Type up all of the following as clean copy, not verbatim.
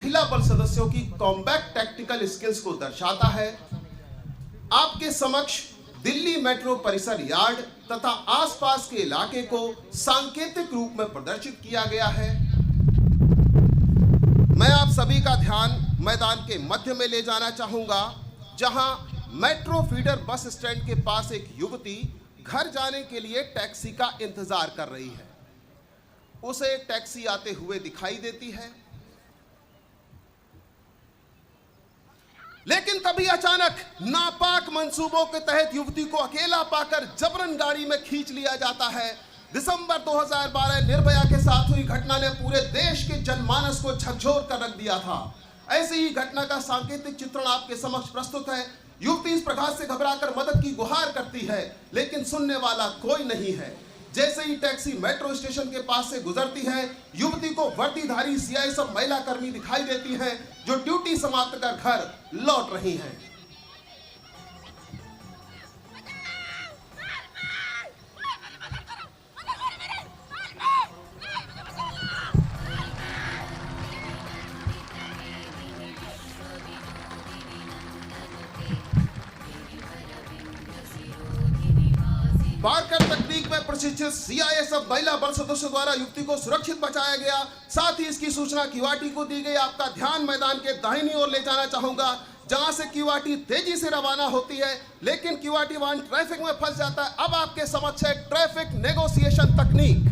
महिला बल सदस्यों की कॉम्बैट टैक्टिकल स्किल्स को दर्शाता है। आपके समक्ष दिल्ली मेट्रो परिसर यार्ड तथा आसपास के इलाके को सांकेतिक रूप में प्रदर्शित किया गया है। मैं आप सभी का ध्यान मैदान के मध्य में ले जाना चाहूंगा, जहां मेट्रो फीडर बस स्टैंड के पास एक युवती घर जाने के लिए टैक्सी का इंतजार कर रही है। उसे टैक्सी आते हुए दिखाई देती है, लेकिन तभी अचानक नापाक मंसूबों के तहत युवती को अकेला पाकर जबरन गाड़ी में खींच लिया जाता है। दिसंबर 2012 निर्भया के साथ हुई घटना ने पूरे देश के जनमानस को झकझोर कर रख दिया था। ऐसी ही घटना का सांकेतिक चित्रण आपके समक्ष प्रस्तुत है। युवती इस प्रकार से घबराकर मदद की गुहार करती है, लेकिन सुनने वाला कोई नहीं है। जैसे ही टैक्सी मेट्रो स्टेशन के पास से गुजरती है, युवती को वर्दीधारी सीआईएसएफ महिला कर्मी दिखाई देती हैं, जो ड्यूटी समाप्त कर घर लौट रही हैं। बारकर तकनीक में प्रशिक्षित सीआईएसएफ महिला बल सदस्यों द्वारा युवती को सुरक्षित बचाया गया। साथ ही इसकी सूचना क्यूआरटी को दी गई। आपका ध्यान मैदान के दाहिनी ओर ले जाना चाहूंगा, जहां से क्यूआरटी तेजी से रवाना होती है, लेकिन क्यूआरटी वाहन ट्रैफिक में फंस जाता है। अब आपके समक्ष है ट्रैफिक नेगोशिएशन तकनीक।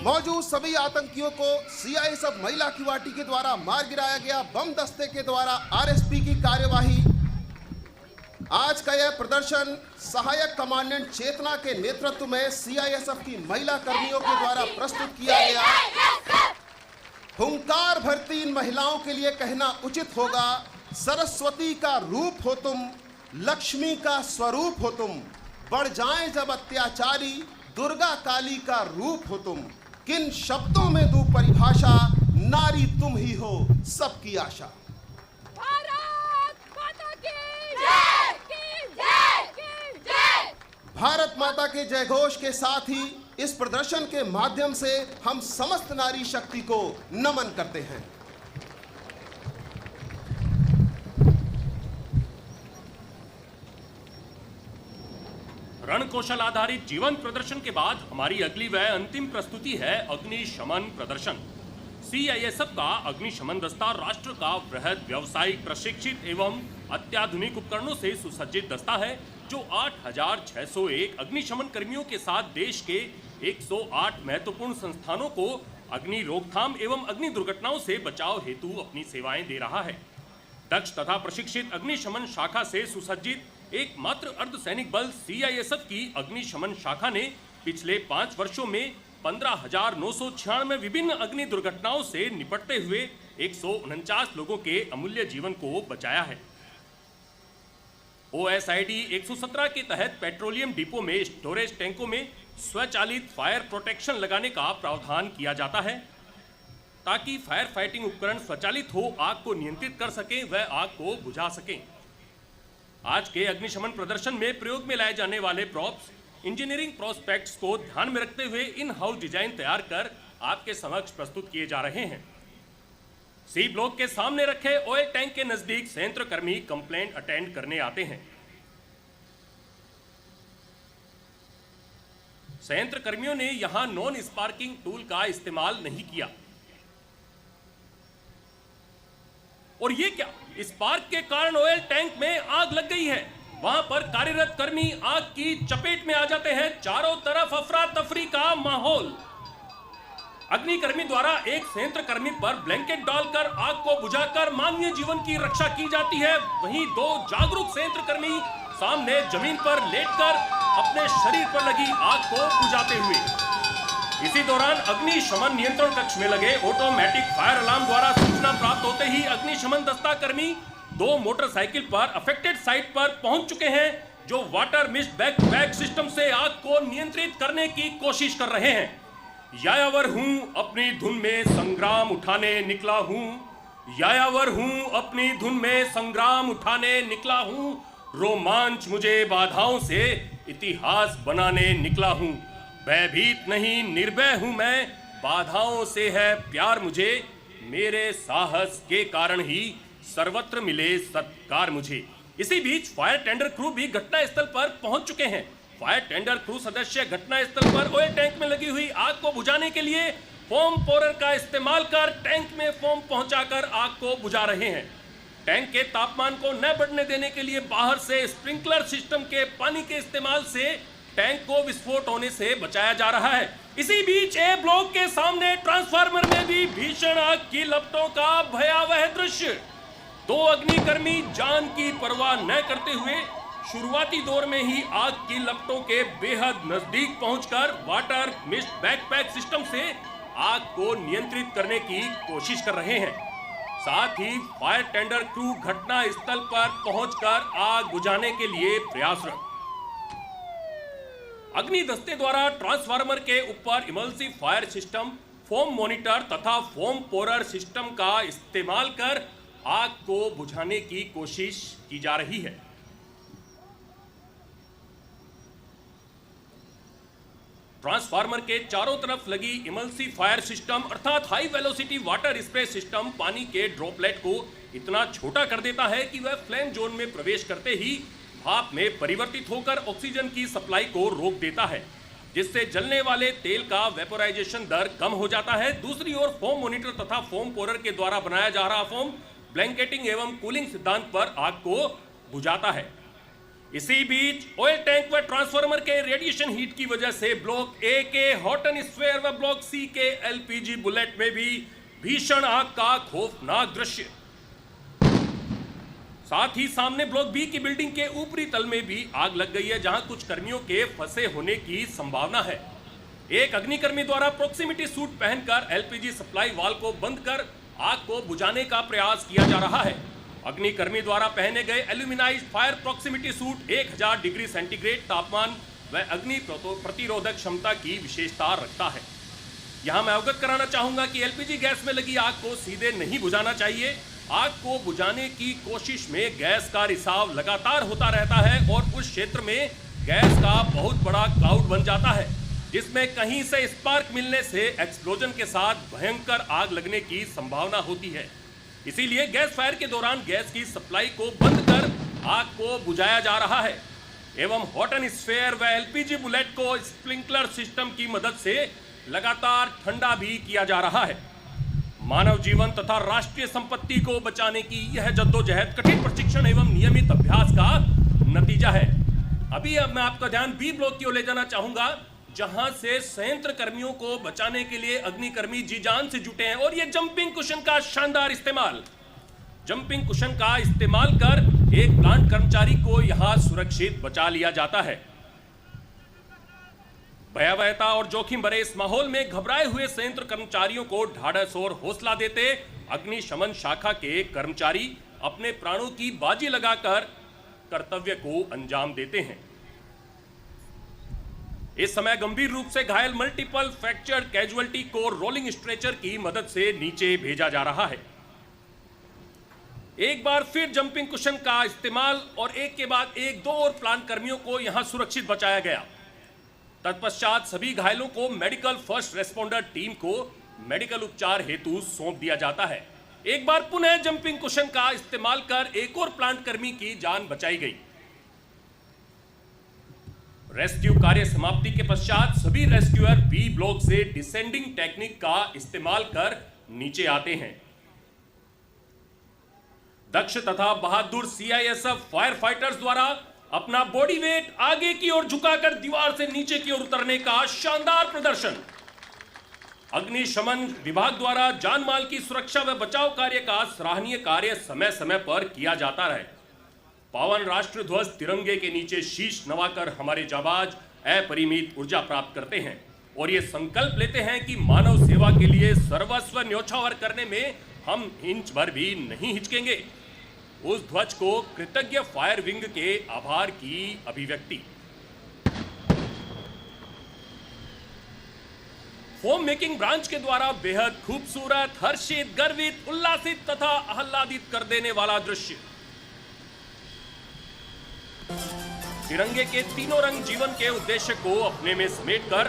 मौजूद सभी आतंकियों को सीआईएसएफ महिला क्यूआरटी के द्वारा मार गिराया गया। बम दस्ते के द्वारा आरएसपी की कार्यवाही। आज का यह प्रदर्शन सहायक कमांडेंट चेतना के नेतृत्व में सीआईएसएफ की महिला कर्मियों के द्वारा प्रस्तुत किया गया। हुंकार भरती इन महिलाओं के लिए कहना उचित होगा, सरस्वती का रूप हो तुम, लक्ष्मी का स्वरूप हो तुम, बढ़ जाएं जब अत्याचारी, दुर्गा काली का रूप हो तुम। किन शब्दों में दूं परिभाषा, नारी तुम ही हो सबकी आशा। भारत माता की जय, की जय, की जय। भारत माता के जय घोष के साथ ही इस प्रदर्शन के माध्यम से हम समस्त नारी शक्ति को नमन करते हैं। रण कौशल आधारित जीवन प्रदर्शन के बाद हमारी अगली व अंतिम प्रस्तुति है अग्निशमन प्रदर्शन। सीआईएसएफ का अग्निशमन दस्ता राष्ट्र का वृहद व्यावसायिक प्रशिक्षित एवं अत्याधुनिक उपकरणों से सुसज्जित दस्ता है, जो 8,601 अग्निशमन कर्मियों के साथ देश के 108 महत्वपूर्ण संस्थानों को अग्नि रोकथाम एवं अग्नि दुर्घटनाओं से बचाव हेतु अपनी सेवाएं दे रहा है। दक्ष तथा प्रशिक्षित अग्निशमन शाखा से सुसज्जित एकमात्र अर्धसैनिक बल सीआईएसएफ की अग्निशमन शाखा ने पिछले 5 वर्षों में 15,996 विभिन्न अग्नि दुर्घटनाओं से निपटते हुए 149 लोगों के अमूल्य जीवन को बचाया है। ओएसआईडी 117 के तहत पेट्रोलियम डिपो में स्टोरेज टैंकों में स्वचालित फायर प्रोटेक्शन लगाने का प्रावधान किया जाता है, ताकि फायर फाइटिंग उपकरण स्वचालित हो आग को नियंत्रित कर सकें व आग को बुझा सकें। आज के अग्निशमन प्रदर्शन में प्रयोग में लाए जाने वाले प्रॉप्स इंजीनियरिंग प्रोस्पेक्ट्स को ध्यान में रखते हुए इन हाउस डिजाइन तैयार कर आपके समक्ष प्रस्तुत किए जा रहे हैं। सी ब्लॉक के सामने रखे ऑयल टैंक के नजदीक संयंत्र कर्मी कंप्लेंट अटेंड करने आते हैं। संयंत्र कर्मियों ने यहां नॉन स्पार्किंग टूल का इस्तेमाल नहीं किया। और ये क्या, स्पार्क के कारण ऑयल टैंक में आग लग गई है। वहां पर कार्यरत कर्मी आग की चपेट में आ जाते हैं। चारों तरफ अफरा तफरी का माहौल। अग्निकर्मी द्वारा एक संयंत्र कर्मी पर ब्लैंकेट डालकर आग को बुझाकर मानवीय जीवन की रक्षा की जाती है। वहीं 2 जागरूक संयंत्र कर्मी सामने जमीन पर लेटकर अपने शरीर पर लगी आग को बुझाते हुए। इसी दौरान अग्निशमन नियंत्रण कक्ष में लगे ऑटोमेटिक फायर अलार्म द्वारा सूचना प्राप्त होते ही अग्निशमन दस्ता कर्मी 2 मोटरसाइकिल पर अफेक्टेड साइट पर पहुंच चुके हैं, जो वाटर मिस्ट बैकपैक सिस्टम से आग को नियंत्रित करने की कोशिश कर रहे हैं। यायावर हूं अपनी धुन में संग्राम उठाने निकला हूं, यायावर हूं अपनी धुन में संग्राम उठाने निकला हूं, रोमांच मुझे बाधाओं से इतिहास बनाने निकला हूं। भयभीत नहीं निर्भय हूं मैं, बाधाओं से है प्यार मुझे, मेरे साहस के कारण ही सर्वत्र मिले सत्कार मुझे। इसी बीच फायर टेंडर क्रू भी घटना स्थल पर पहुंच चुके हैं। फायर टेंडर क्रू सदस्य घटना स्थल पर ऑयल टैंक में लगी हुई आग को बुझाने के लिए फोम पोरर का इस्तेमाल कर टैंक में फोम पहुंचाकर आग को बुझा रहे हैं। टैंक के तापमान को न बढ़ने देने के लिए बाहर से स्प्रिंकलर सिस्टम के पानी के इस्तेमाल से टैंक को विस्फोट होने से बचाया जा रहा है। इसी बीच ए ब्लॉक के सामने ट्रांसफार्मर में भी भीषण आग की लपटों का भयावह दृश्य। 2 अग्निकर्मी जान की परवाह न करते हुए शुरुआती दौर में ही आग की लपटों के बेहद नजदीक पहुंचकर वाटर मिस्ट बैकपैक सिस्टम से आग को नियंत्रित करने की कोशिश कर रहे हैं। साथ ही फायर टेंडर क्रू घटना स्थल पर पहुंचकर आग बुझाने के लिए प्रयासरत। अग्नि दस्ते द्वारा ट्रांसफार्मर के ऊपर इमल्सिव फायर सिस्टम, फोम मॉनिटर तथा फोम पोरर सिस्टम का इस्तेमाल कर आग को बुझाने की कोशिश की जा रही है। ट्रांसफार्मर के चारों तरफ लगी इमल्सिव फायर सिस्टम अर्थात high velocity water spray system पानी के ड्रॉपलेट को इतना छोटा कर देता है कि वह फ्लेम जोन में प्रवेश करते ही भाप में परिवर्तित होकर ऑक्सीजन की सप्लाई को रोक देता है, जिससे जलने वाले तेल का वेपोराइजेशन दर कम हो जाता है। दूसरी ओर फोम मॉनिटर तथा फोम पोरर के द्वारा बनाया जा रहा फोम ब्लैंकेटिंग एवं कूलिंग सिद्धांत पर आग को बुझाता है। इसी बीच ऑयल टैंक व ट्रांसफार्मर के रेडिएशन हीट की वजह से ब्लॉक ए के हॉटन स्फीयर व ब्लॉक सी के एलपीजी बुलेट में भी भीषण आग का खौफनाक दृश्य। साथ ही सामने ब्लॉक बी की बिल्डिंग के ऊपरी तल में भी आग लग गई है, जहां कुछ कर्मियों के फंसे होने की संभावना है। एक अग्निकर्मी द्वारा प्रोक्सिमिटी सूट पहनकर एलपीजी सप्लाई वाल्व को बंद कर आग को बुझाने का प्रयास किया जा रहा है। अग्निकर्मी द्वारा पहने गए aluminised fire proximity suit 1000 degree centigrade तापमान व अग्नि प्रतिरोधक क्षमता की विशेषता रखता है। यहां मैं अवगत कराना चाहूंगा कि एलपीजी गैस में लगी आग को सीधे नहीं बुझाना चाहिए। आग को बुझाने की कोशिश में गैस का रिसाव लगातार होता रहता है और उस क्षेत्र में गैस का बहुत बड़ा क्लाउड बन जाता है, जिसमें कहीं से स्पार्क मिलने से एक्सप्लोजन के साथ भयंकर आग लगने की संभावना होती है। इसीलिए गैस फायर के दौरान गैस की सप्लाई को बंद कर आग को बुझाया जा रहा है एवं हॉटन स्फीयर व एलपीजी बुलेट को स्प्रिंकलर सिस्टम की मदद से लगातार ठंडा भी किया जा रहा है। मानव जीवन तथा राष्ट्रीय संपत्ति को बचाने की यह जद्दोजहद कठिन प्रशिक्षण एवं नियमित अभ्यास का नतीजा है। अभी अब मैं आपका ध्यान बी ब्लॉक की ओर ले जाना चाहूंगा, जहां से संयंत्र कर्मियों को बचाने के लिए अग्निकर्मी जी जान से जुटे हैं और ये जंपिंग कुशन का शानदार इस्तेमाल कर एक प्लांट कर्मचारी को यहां सुरक्षित बचा लिया जाता है। भयावहता और जोखिम भरे इस माहौल में घबराए हुए संयंत्र कर्मचारियों को ढाढ़स और हौसला देते अग्निशमन शाखा के कर्मचारी अपने प्राणों की बाजी लगाकर कर्तव्य को अंजाम देते हैं। इस समय गंभीर रूप से घायल मल्टीपल फ्रैक्चर्ड कैजुअल्टी को रोलिंग स्ट्रेचर की मदद से नीचे भेजा जा रहा है। एक बार फिर जंपिंग कुशन का इस्तेमाल और एक के बाद एक दो और प्लांट कर्मियों को यहां सुरक्षित बचाया गया। तत्पश्चात सभी घायलों को मेडिकल फर्स्ट रेस्पोंडर टीम को मेडिकल उपचार हेतु सौंप दिया जाता है। एक बार पुनः जंपिंग कुशन का इस्तेमाल कर एक और प्लांट कर्मी की जान बचाई गई। रेस्क्यू कार्य समाप्ति के पश्चात सभी रेस्क्यूअर बी ब्लॉक से डिसेंडिंग टेक्निक का इस्तेमाल कर नीचे आते हैं। दक्ष तथा बहादुर सीआईएसएफ फायर फाइटर्स द्वारा अपना बॉडी वेट आगे की ओर झुकाकर दीवार से नीचे की ओर उतरने का शानदार प्रदर्शन। अग्निशमन विभाग द्वारा जान माल की सुरक्षा व बचाव कार्य का सराहनीय कार्य समय समय पर किया जाता रहे। पावन राष्ट्र ध्वज तिरंगे के नीचे शीश नवाकर हमारे जाबाज अपरिमित ऊर्जा प्राप्त करते हैं और ये संकल्प लेते हैं कि मानव सेवा के लिए सर्वस्व न्योछावर करने में हम इंच भर भी नहीं हिचकेंगे। उस ध्वज को कृतज्ञ फायर विंग के आभार की अभिव्यक्ति। फोम मेकिंग ब्रांच के द्वारा बेहद खूबसूरत, हर्षित, गर्वित, उल्लासित तथा आह्लादित कर देने वाला दृश्य। तिरंगे के तीनों रंग जीवन के उद्देश्य को अपने में समेटकर